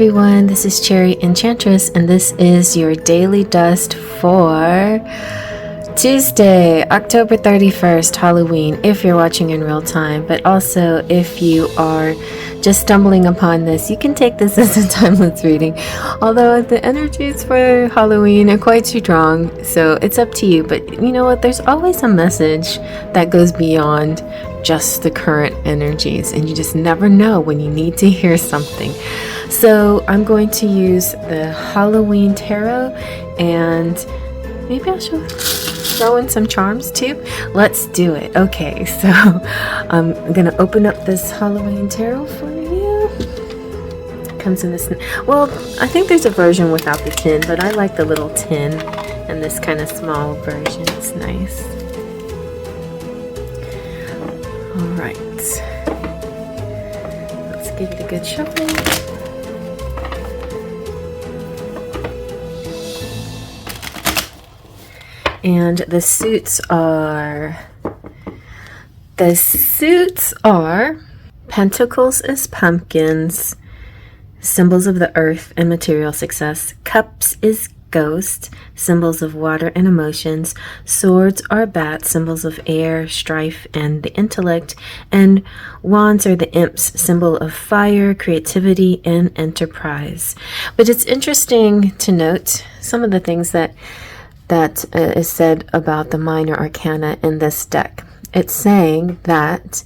everyone, this is Cherry Enchantress, and this is your daily dust for Tuesday, October 31st, Halloween, if you're watching in real time. But also, if you are just stumbling upon this, you can take this as a timeless reading. Although the energies for Halloween are quite strong, so it's up to you. But you know what? There's always a message that goes beyond just the current energies, and you just never know when you need to hear something. So I'm going to use the Halloween tarot, and maybe I should throw in some charms too. Let's do it. Okay, so I'm gonna open up this Halloween tarot for you. It comes in this, well, I think there's a version without the tin, but I like the little tin and this kind of small version. It's nice. All right, let's give it a good shuffle. And the suits are pentacles is pumpkins, symbols of the earth and material success. Cups is ghost, symbols of water and emotions. Swords are bats, symbols of air, strife, and the intellect. And wands are the imps, symbol of fire, creativity, and enterprise. But it's interesting to note some of the things that is said about the minor arcana in this deck. It's saying that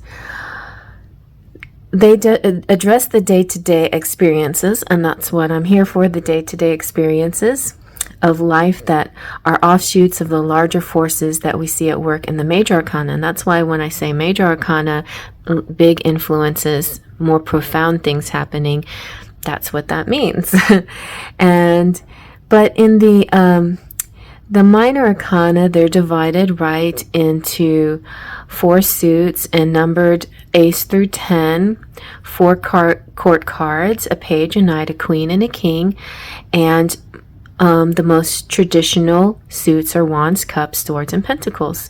they address the day-to-day experiences, and that's what I'm here for, the day-to-day experiences of life that are offshoots of the larger forces that we see at work in the major arcana. And that's why when I say major arcana, big influences, more profound things happening, that's what that means. But in the minor arcana, they're divided right into 4 suits and numbered ace through 10, 4 court cards, a page, a knight, a queen, and a king. And the most traditional suits are wands, cups, swords, and pentacles.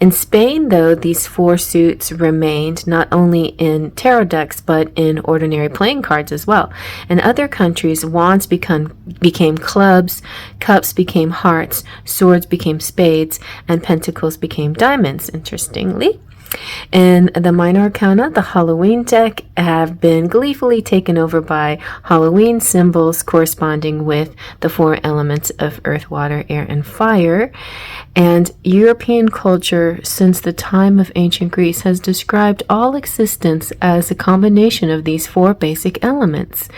In Spain, though, these 4 suits remained not only in tarot decks, but in ordinary playing cards as well. In other countries, wands became clubs, cups became hearts, swords became spades, and pentacles became diamonds, interestingly. In the minor arcana, the Halloween deck have been gleefully taken over by Halloween symbols corresponding with the 4 elements of earth, water, air, and fire. And European culture since the time of ancient Greece has described all existence as a combination of these 4 basic elements.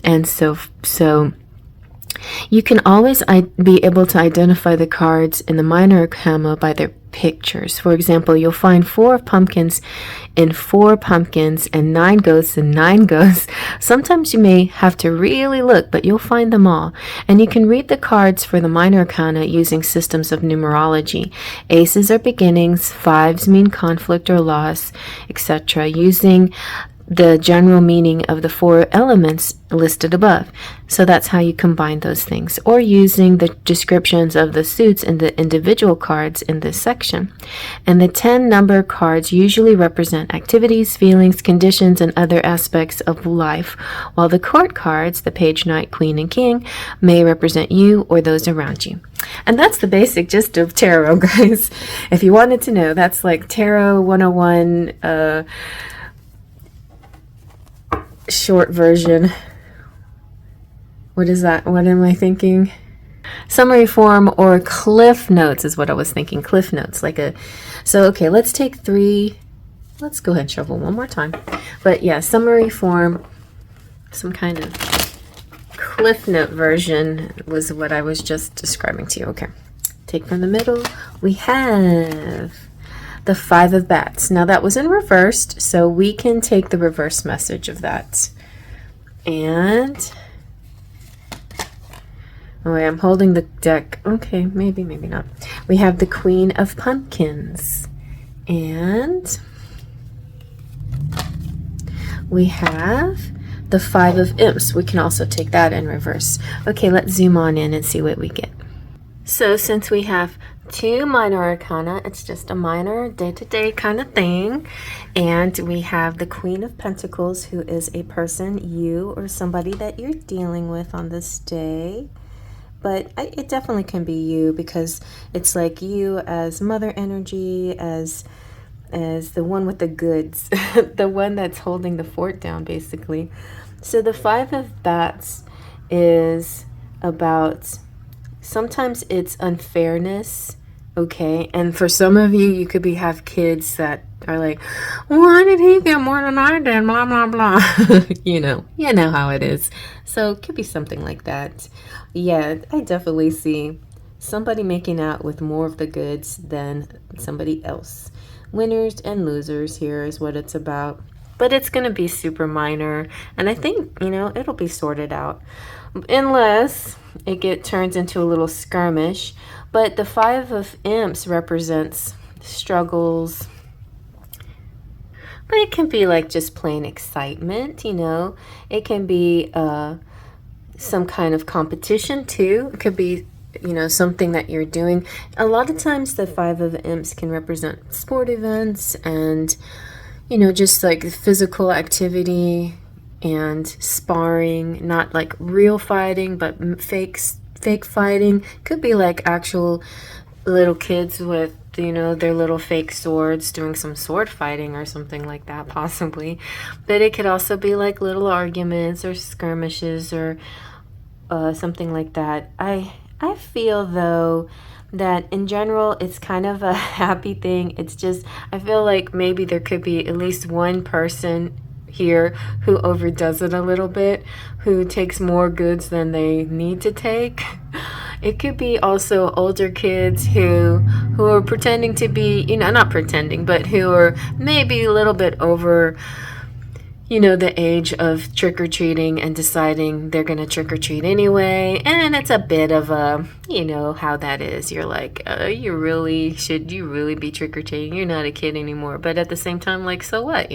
And so you can always be able to identify the cards in the minor arcana by their pictures. For example, you'll find 4 pumpkins in 4 pumpkins and 9 ghosts in 9 ghosts. Sometimes you may have to really look, but you'll find them all. And you can read the cards for the minor arcana using systems of numerology. Aces are beginnings, 5s mean conflict or loss, etc., using the general meaning of the 4 elements listed above. So that's how you combine those things, or using the descriptions of the suits in the individual cards in this section. And the 10 number cards usually represent activities, feelings, conditions, and other aspects of life, while the court cards, the page, knight, queen, and king, may represent you or those around you. And that's the basic gist of tarot, guys. If you wanted to know, that's like Tarot 101 short version. What is that? What am I thinking? Summary form or cliff notes is what I was thinking. Cliff notes, so okay, let's take 3. Let's go ahead and shuffle one more time. But yeah, summary form, some kind of cliff note version was what I was just describing to you. Okay, take from the middle. We have the 5 of bats. Now that was in reversed, so we can take the reverse message of that. And oh wait, I'm holding the deck. Okay, maybe not. We have the Queen of Pumpkins, and we have the 5 of Imps. We can also take that in reverse. Okay, let's zoom on in and see what we get. So since we have 2 minor arcana. It's just a minor day-to-day kind of thing. And we have the Queen of Pentacles, who is a person, you or somebody that you're dealing with on this day. But it definitely can be you, because it's like you as mother energy, as the one with the goods, the one that's holding the fort down, basically. So the 5 of Bats is about, sometimes it's unfairness, okay? And for some of you, you could have kids that are like, why did he get more than I did, blah, blah, blah. You know how it is. So it could be something like that. Yeah, I definitely see somebody making out with more of the goods than somebody else. Winners and losers here is what it's about. But it's going to be super minor. And I think, it'll be sorted out. Unless it turns into a little skirmish. But the 5 of Imps represents struggles. But it can be like just plain excitement, It can be some kind of competition too. It could be something that you're doing. A lot of times the 5 of Imps can represent sport events and, just like physical activity and sparring, not like real fighting, but fake fighting. Could be like actual little kids with, their little fake swords doing some sword fighting or something like that, possibly. But it could also be like little arguments or skirmishes or something like that. I feel, though, that in general, it's kind of a happy thing. It's just, I feel like maybe there could be at least one person here who overdoes it a little bit, who takes more goods than they need to take. It could be also older kids who are pretending to be, not pretending, but who are maybe a little bit over the age of trick-or-treating and deciding they're going to trick-or-treat anyway. And it's a bit of a, how that is. You're like, should you really be trick-or-treating? You're not a kid anymore. But at the same time, like, so what,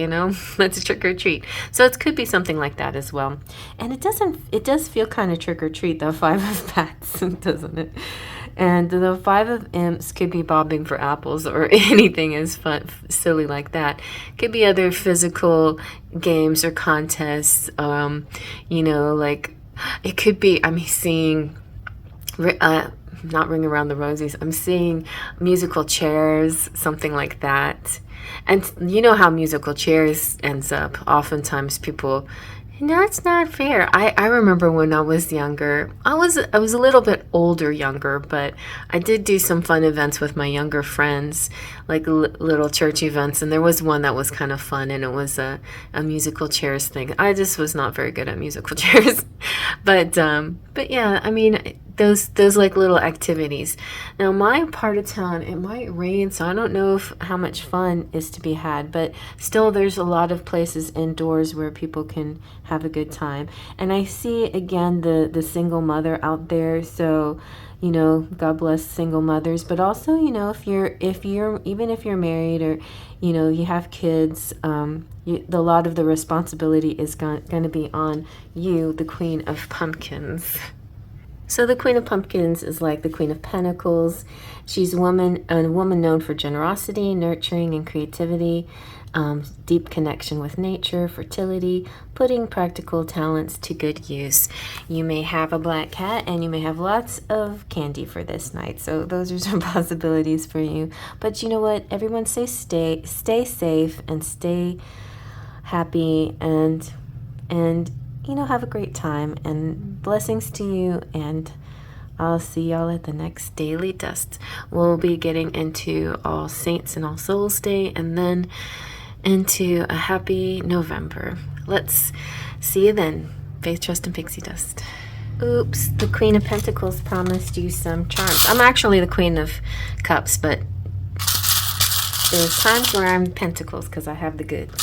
Let's trick-or-treat. So it could be something like that as well. And it does feel kind of trick-or-treat, though, 5 of Bats, doesn't it? And the 5 of Imps could be bobbing for apples or anything as fun, silly like that. Could be other physical games or contests. Like it could be, I'm seeing, not Ring Around the Rosies, I'm seeing musical chairs, something like that. And you know how musical chairs ends up. Oftentimes people, it's not fair. I remember when I was younger, I was a little bit younger, but I did do some fun events with my younger friends, like little church events, and there was one that was kind of fun, and it was a musical chairs thing. I just was not very good at musical chairs, but yeah, I mean, those like little activities. Now my part of town, it might rain, so I don't know how much fun is to be had, but still there's a lot of places indoors where people can have a good time. And I see again the single mother out there, so God bless single mothers, but also if you're even if you're married or you have kids, a lot of the responsibility is going to be on you, the Queen of Pumpkins. So the Queen of Pumpkins is like the Queen of Pentacles. She's a woman known for generosity, nurturing, and creativity, deep connection with nature, fertility, putting practical talents to good use. You may have a black cat and you may have lots of candy for this night. So those are some possibilities for you. But you know what? Everyone stay safe and stay happy and have a great time, and blessings to you, and I'll see y'all at the next Daily Dust. We'll be getting into All Saints and All Souls Day, and then into a happy November. Let's see you then. Faith, trust, and pixie dust. Oops, the Queen of Pentacles promised you some charms. I'm actually the Queen of Cups, but there's times where I'm Pentacles because I have the goods.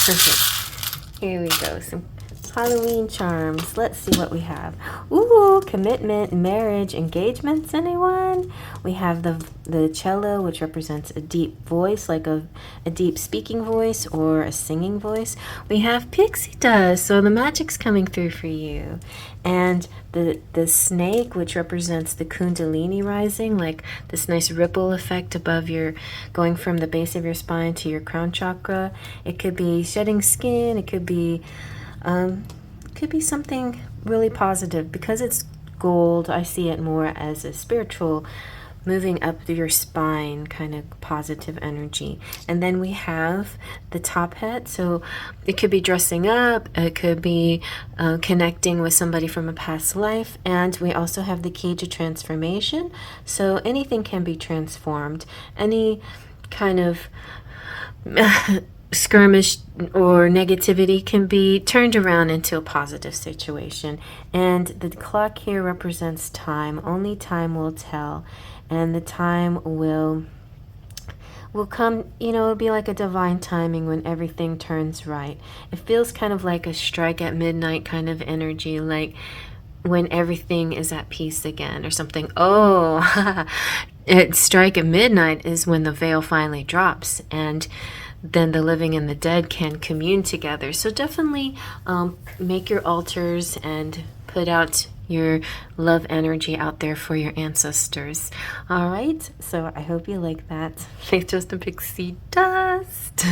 Okay, here we go. Some Halloween charms. Let's see what we have. Ooh, commitment, marriage, engagements, anyone? We have the cello, which represents a deep voice, like a deep speaking voice or a singing voice. We have pixie dust, so the magic's coming through for you. And the snake, which represents the kundalini rising, like this nice ripple effect above your, going from the base of your spine to your crown chakra. It could be shedding skin, it could be something really positive. Because it's gold, I see it more as a spiritual, moving up through your spine kind of positive energy. And then we have the top hat, so it could be dressing up, it could be connecting with somebody from a past life. And we also have the key to transformation, so anything can be transformed. Any kind of skirmish or negativity can be turned around into a positive situation. And the clock here represents time. Only time will tell, and the time will come, it'll be like a divine timing when everything turns right. It feels kind of like a strike at midnight kind of energy, like when everything is at peace again or something. Oh, strike at midnight is when the veil finally drops, and then the living and the dead can commune together. So definitely make your altars and put out your love energy out there for your ancestors. All right, so I hope you like that. Faith, Just, and Pixie Dust.